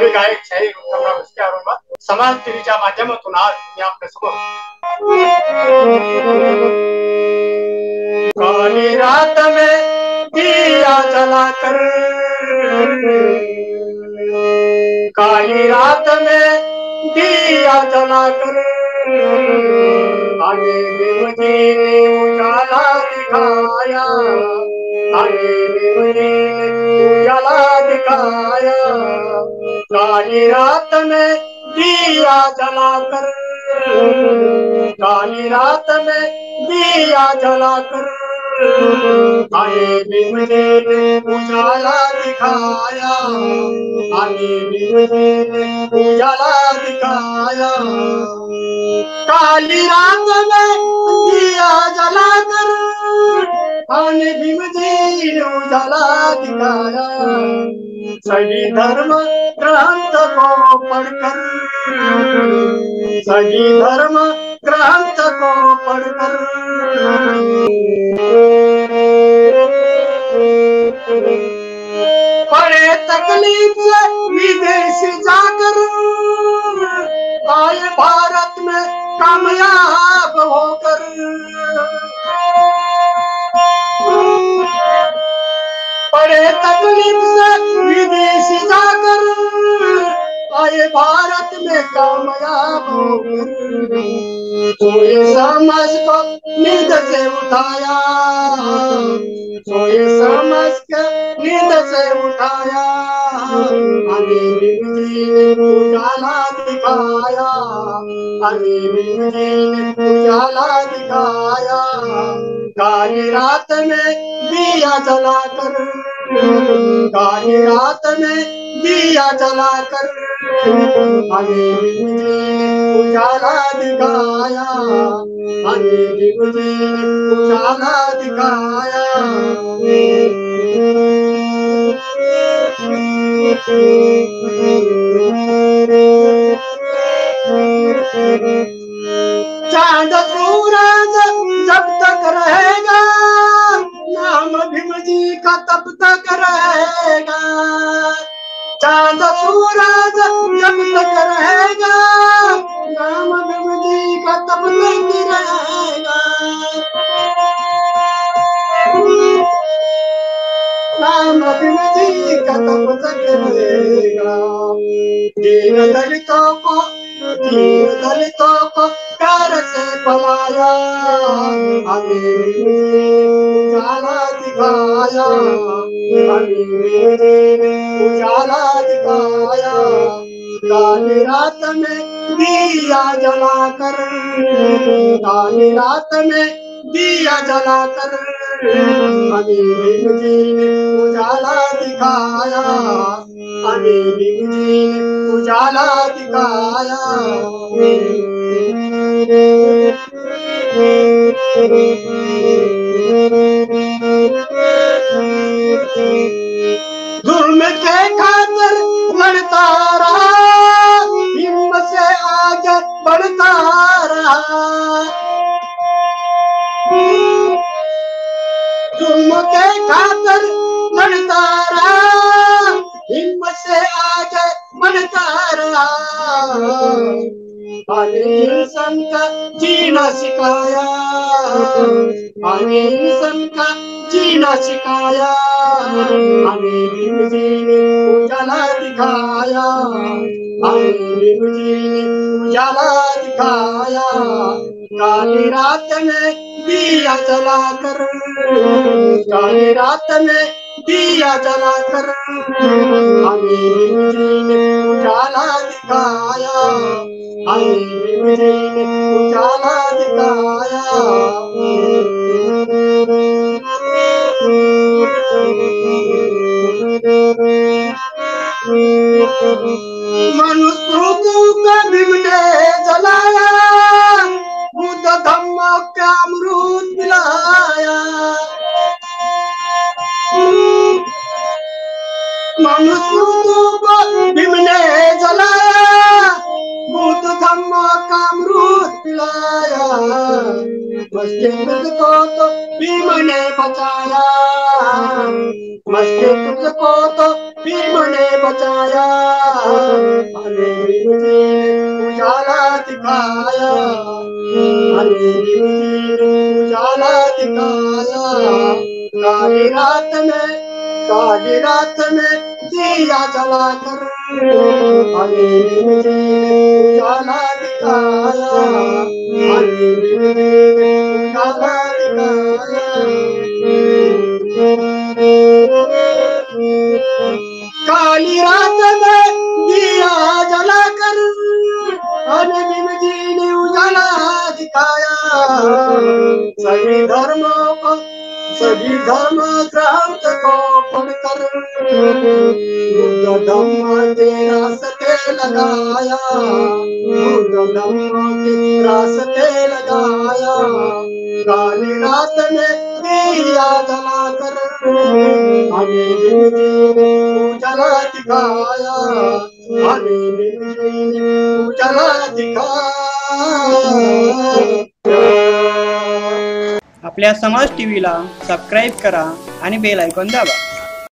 कवी गायक शाहीर उत्तमराव भुसके अरुणबा समाज टीव्हीच्या माध्यमातून आज मी आपल्यासमोर काली रात में दिया जलाकर, काली रात में दिया जलाकर आगे भी मुझे उजाला दिखाया, आगे भी मुझे उजाला दिखाया। काली रात में दिया जलाकर, काली रात में दिया जलाकर आगे भी मुझे उजाला दिखाया, आगे भी मुझे उजाला दिखाया। काली रात में दिया जलाकर आगे भी मुझे उजाला दिखाया। सभी धर्म ग्रंथ को पढ़कर, सभी धर्म ग्रंथ को पढ़कर बड़े तकलीफ से विदेश जाकर आए भारत में कामयाब होकर। बड़े तकलीफ से विदेश जाकर आए भारत में कामयाब होकर। सोए समझ को नींद से उठाया, सोए समझ के नींद से उठाया। आगे भी मुझे उजाला दिखाया, आगे भी मुझे उजाला दिखाया। काली रात में दिया जलाकर, काली रात में दिया जलाकर आगे भी मुझे उजाला दिखाया, आगे भी मुझे उजाला दिखाया। चांद सूरज जब तक रहेगा नाम भीम जी का तब तक रहेगा। चांद सूरज जब तक रहेगा नाम भीम जी का तब तक रहेगा। नाम भीम जी का तब तक रहेगा। दीन दलितों को, दीन दलितों को प्यार से पलाया, आगे भी उजाला दिखाया, आगे भी उजाला दिखाया। काली रात में दिया जलाकर, काली रात में दिया जलाकर आगे भी मुझे उजाला दिखाया, आगे भी मुझे उजाला दिखाया। जुल्म के खातिर लड़ता रहा, हिम्मत से आगे बढ़ता रहा। जुल्म के खातिर लड़ता रहा, हिम्मत से आगे बढ़ता रहा। आगे इंसान का जीना सिखाया, आगे इंसान का जीना सिखाया। आगे भी मुझे उजाला दिखाया, आगे भी मुझे उजाला दिखाया। काली रात में दिया जलाकर, काली रात में दिया जलाकर आगे भी मुझे उजाला दिखाया, आगे भी मुझे उजाला दिखाया। मनुष्य को भीम ने जलाया, बुद्ध धम्म का अमृत पिलाया। मनुष्य को भीम ने जलाया, बुद्ध धम्म का अमृत पिलाया। मस्जिद को तो भीम ने बचाया, मस्जिद को तो भीम ने बचाया, हमें भीम जी ने उजाला दिखाया, हमें भीम जी ने उजाला दिखाया। काली रात में दिया जलाकर, हमें भीम जी ने उजाला दिखाया, हमें भीम जी ने उजाला दिखाया। काली रात में दिया जलाकर, हमें भीम जी ने उजाला दिखाया। सभी धर्मों ग्रंथ को पढ़कर, बुद्ध धम्म के रास्ते लगाया, बुद्ध धम्म के रास्ते लगाया। काली रात में दिया जलाकर, हमें भीम जी ने उजाला दिखाया, हमें भीम जी ने उजाला दिखाया। आपल्या समाज टीव्हीला सबस्क्राईब करा आणि बेल आयकॉन दाबा.